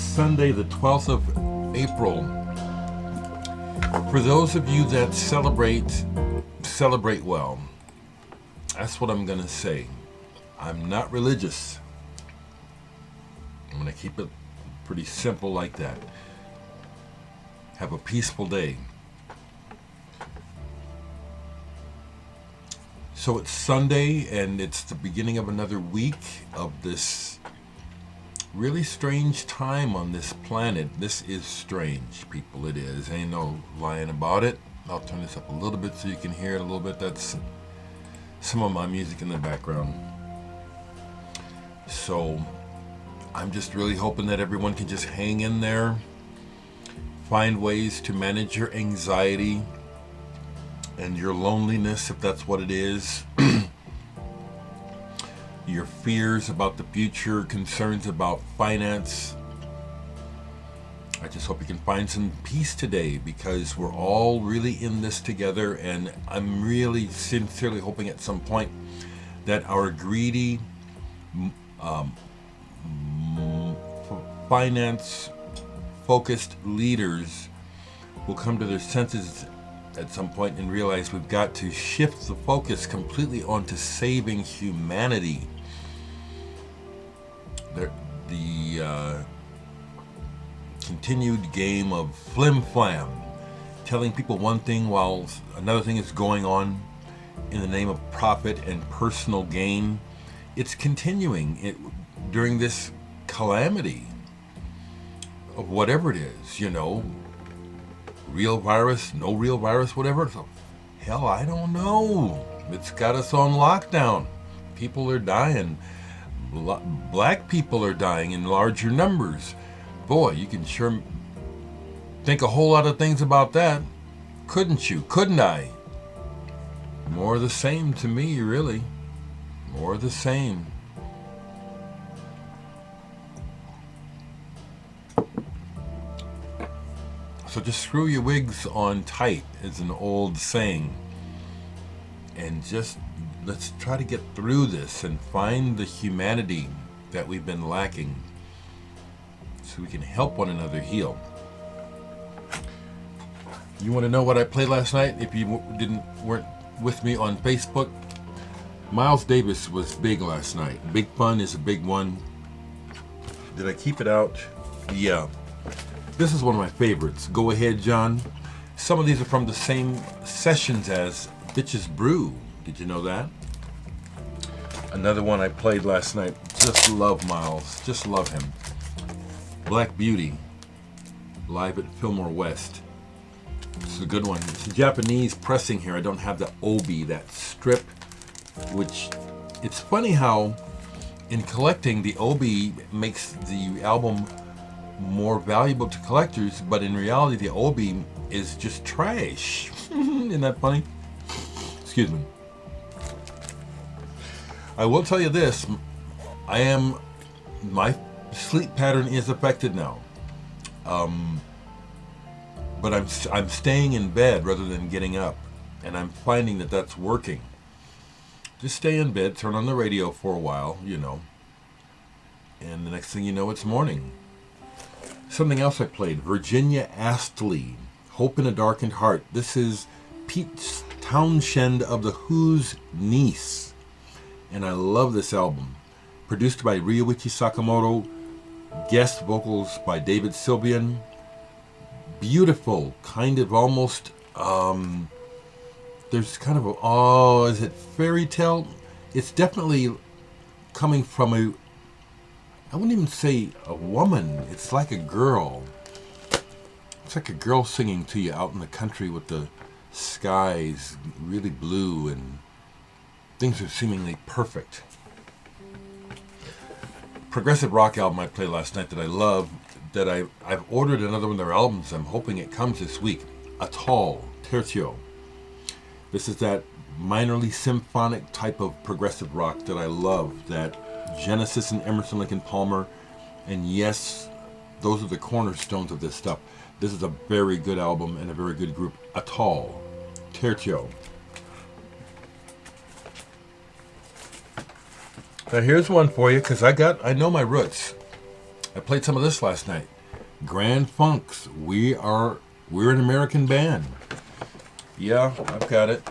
Sunday, the 12th of April. For those of you that celebrate well. That's what I'm going to say. I'm not religious. I'm going to keep it pretty simple like that. Have a peaceful day. So it's Sunday, and it's the beginning of another week of this really strange time on this planet. This is strange, people. It is. Ain't no lying about it. I'll turn this up a little bit so you can hear it a little bit. That's some of my music in the background. So I'm just really hoping that everyone can just hang in there, find ways to manage your anxiety and your loneliness, if that's what it is. Your fears about the future, concerns about finance. I just hope you can find some peace today, because we're all really in this together, and I'm really sincerely hoping at some point that our greedy, finance-focused leaders will come to their senses at some point and realize we've got to shift the focus completely onto saving humanity. The continued game of flim-flam, telling people one thing while another thing is going on in the name of profit and personal gain. It's continuing during this calamity of whatever it is, real virus, no real virus, whatever. So, hell, I don't know. It's got us on lockdown. People are dying. Black people are dying in larger numbers. Boy, you can sure think a whole lot of things about that. Couldn't you? Couldn't I? More of the same to me, really. More of the same. So just screw your wigs on tight is an old saying. And just let's try to get through this and find the humanity that we've been lacking, so we can help one another heal. You want to know what I played last night? If you weren't with me on Facebook, Miles Davis was big last night. Big Fun is a big one. Did I keep it out? Yeah. This is one of my favorites. Go Ahead, John. Some of these are from the same sessions as Bitches Brew. Did you know that? Another one I played last night. Just love Miles. Just love him. Black Beauty, live at Fillmore West. This is a good one. It's a Japanese pressing here. I don't have the obi, that strip, which it's funny how in collecting the obi makes the album more valuable to collectors, but in reality the obi is just trash. Isn't that funny? Excuse me. I will tell you this, my sleep pattern is affected now, but I'm staying in bed rather than getting up, and I'm finding that that's working. Just stay in bed, turn on the radio for a while, and the next thing you know, it's morning. Something else I played, Virginia Astley, Hope in a Darkened Heart. This is Pete Townshend of The Who's niece, and I love this album. Produced by Ryuichi Sakamoto, guest vocals by David Sylvian. Beautiful, kind of almost, there's kind of is it fairy tale? It's definitely coming from I wouldn't even say a woman, it's like a girl. It's like a girl singing to you out in the country with the skies really blue and things are seemingly perfect. Progressive rock album I played last night that I love, that I've ordered another one of their albums. I'm hoping it comes this week. Atoll, Tertio. This is that minorly symphonic type of progressive rock that I love, that Genesis and Emerson, Lake and Palmer, and yes, those are the cornerstones of this stuff. This is a very good album and a very good group. Atoll, Tertio. Now here's one for you, because I know my roots. I played some of this last night. Grand Funk's We're an American Band. Yeah, I've got it.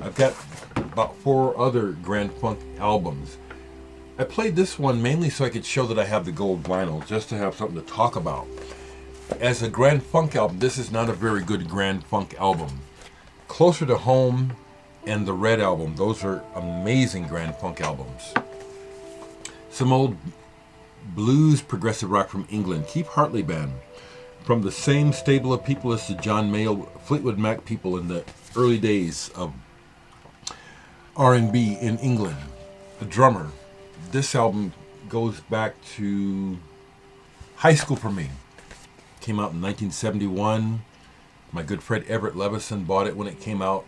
I've got about 4 other Grand Funk albums. I played this one mainly so I could show that I have the gold vinyl, just to have something to talk about. As a Grand Funk album, this is not a very good Grand Funk album. Closer to Home and the Red Album, those are amazing Grand Funk albums. Some old blues progressive rock from England, Keef Hartley Band, from the same stable of people as the John Mayall, Fleetwood Mac people in the early days of R&B in England. A drummer. This album goes back to high school for me. Came out in 1971. My good friend Everett Levison bought it when it came out.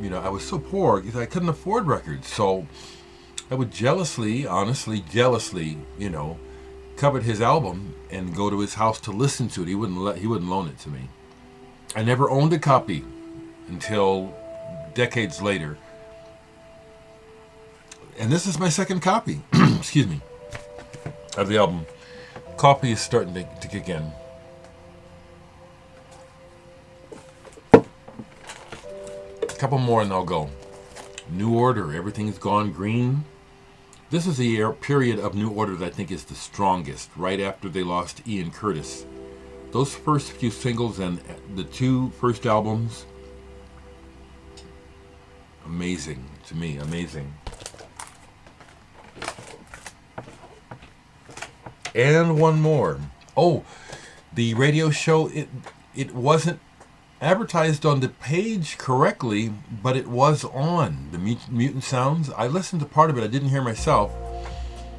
You know, I was so poor because I couldn't afford records, so I would honestly jealously, you know, covet his album and go to his house to listen to it. He wouldn't loan it to me. I never owned a copy until decades later. And this is my second copy, excuse me, of the album. Coffee is starting to kick in. A couple more and I'll go. New Order, Everything's Gone Green. This is the period of New Order that I think is the strongest, right after they lost Ian Curtis. Those first few singles and the 2 first albums, amazing to me, amazing. And one more. Oh, the radio show, it wasn't advertised on the page correctly, but it was on the Mutant Sounds. I listened to part of it. I didn't hear myself,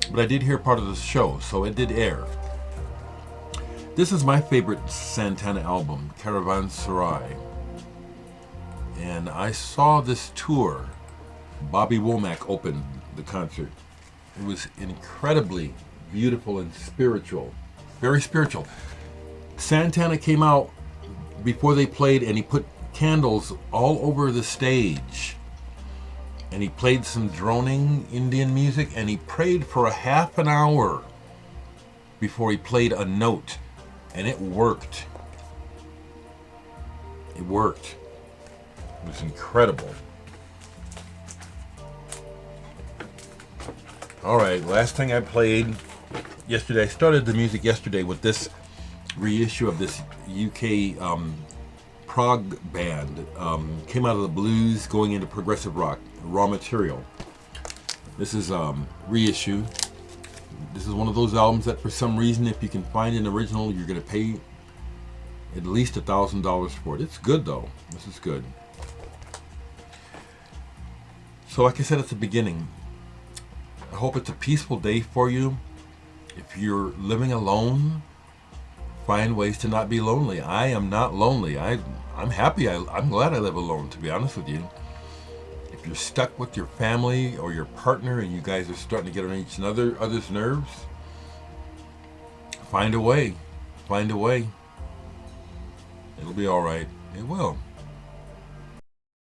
but I did hear part of the show, so it did air. This is my favorite Santana album, Caravanserai. And I saw this tour. Bobby Womack opened the concert. It was incredibly beautiful and spiritual. Very spiritual. Santana came out before they played and he put candles all over the stage. And he played some droning Indian music and he prayed for a half an hour before he played a note. And it worked. It worked. It was incredible. All right, last thing I played yesterday. I started the music yesterday with this reissue of this UK prog band. Came out of the blues, going into progressive rock. Raw Material. This is reissue. This is one of those albums that for some reason, if you can find an original, you're going to pay at least $1,000 for it. It's good though. This is good. So like I said at the beginning, I hope it's a peaceful day for you. If you're living alone, find ways to not be lonely. I am not lonely. I'm happy. I'm glad I live alone, to be honest with you. If you're stuck with your family or your partner and you guys are starting to get on each other's nerves, find a way. Find a way. It'll be all right. It will.